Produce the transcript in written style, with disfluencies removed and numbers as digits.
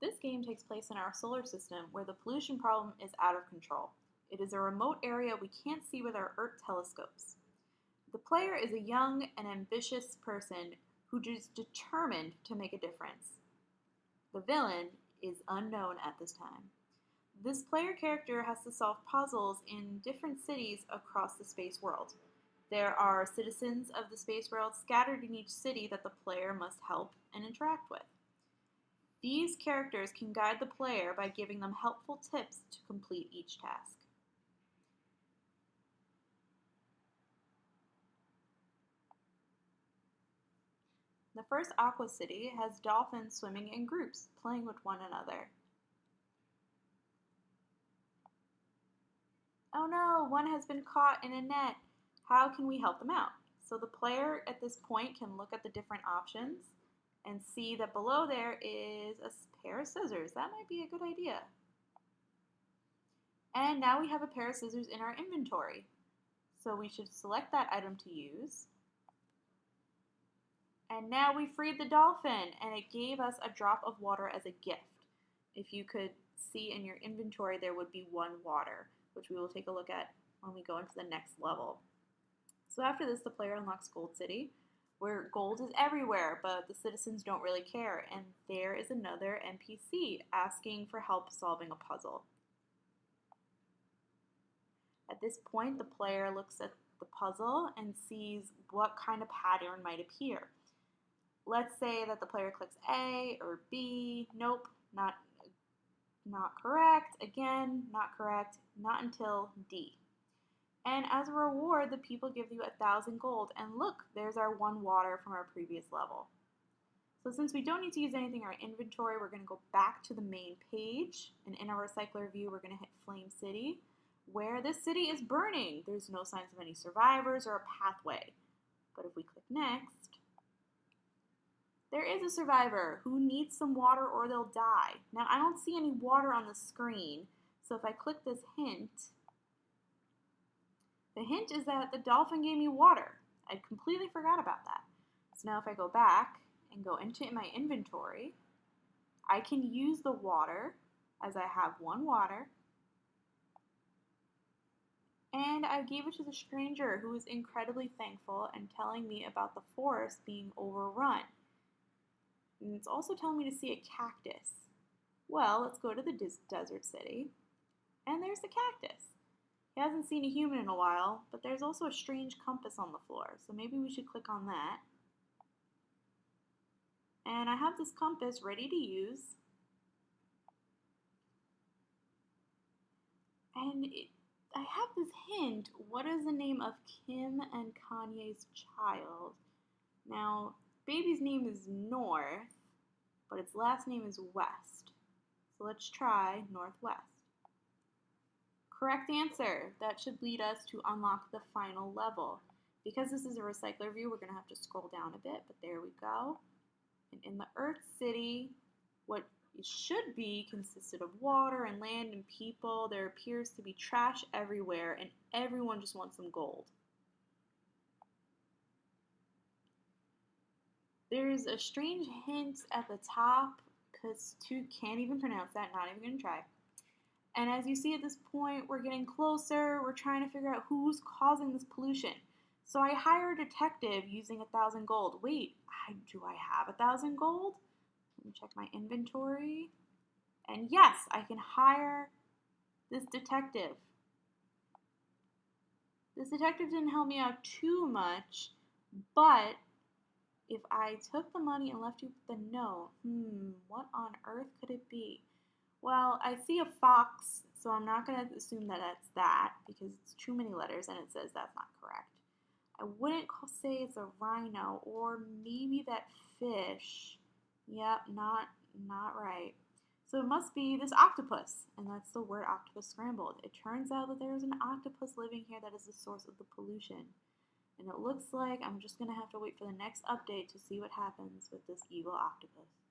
This game takes place in our solar system where the pollution problem is out of control. It is a remote area we can't see with our Earth telescopes. The player is a young and ambitious person who is determined to make a difference. The villain is unknown at this time. This player character has to solve puzzles in different cities across the space world. There are citizens of the space world scattered in each city that the player must help and interact with. These characters can guide the player by giving them helpful tips to complete each task. The first Aqua City has dolphins swimming in groups, playing with one another. Oh no, one has been caught in a net. How can we help them out? So the player at this point can look at the different options and see that below there is a pair of scissors. That might be a good idea. And now we have a pair of scissors in our inventory. So we should select that item to use. And now we freed the dolphin, and it gave us a drop of water as a gift. If you could see in your inventory, there would be one water, which we will take a look at when we go into the next level. So after this, the player unlocks Gold City, where gold is everywhere, but the citizens don't really care, and there is another NPC asking for help solving a puzzle. At this point, the player looks at the puzzle and sees what kind of pattern might appear. Let's say that the player clicks A or B. Nope, not correct. Again, not correct. Not until D. And as a reward, the people give you 1,000 gold. And look, there's our one water from our previous level. So since we don't need to use anything in our inventory, we're going to go back to the main page. And in our recycler view, we're going to hit Flame City, where this city is burning. There's no signs of any survivors or a pathway. But if we click next, there is a survivor who needs some water or they'll die. Now, I don't see any water on the screen, so if I click this hint, the hint is that the dolphin gave me water. I completely forgot about that. So now if I go back and go into my inventory, I can use the water as I have one water, and I gave it to the stranger who was incredibly thankful and telling me about the forest being overrun. And it's also telling me to see a cactus. Well, let's go to the desert city, and there's the cactus. He hasn't seen a human in a while, but there's also a strange compass on the floor, so maybe we should click on that. And I have this compass ready to use. And I have this hint. What is the name of Kim and Kanye's child? Now, baby's name is North, but its last name is West. So let's try Northwest. Correct answer. That should lead us to unlock the final level. Because this is a recycler view, we're going to have to scroll down a bit, but there we go. And in the Earth City, what it should be consisted of water and land and people. There appears to be trash everywhere, and everyone just wants some gold. There's a strange hint at the top, because two can't even pronounce that, not even going to try. And as you see at this point, we're getting closer. We're trying to figure out who's causing this pollution. So I hire a detective using 1,000 gold. Wait, do I have 1,000 gold? Let me check my inventory. And yes, I can hire this detective. This detective didn't help me out too much, but if I took the money and left you with the note, what on earth could it be? Well, I see a fox, so I'm not going to assume that that's that because it's too many letters and it says that's not correct. I wouldn't say it's a rhino or maybe that fish. Yep, not right. So it must be this octopus, and that's the word octopus scrambled. It turns out that there's an octopus living here that is the source of the pollution. And it looks like I'm just going to have to wait for the next update to see what happens with this evil octopus.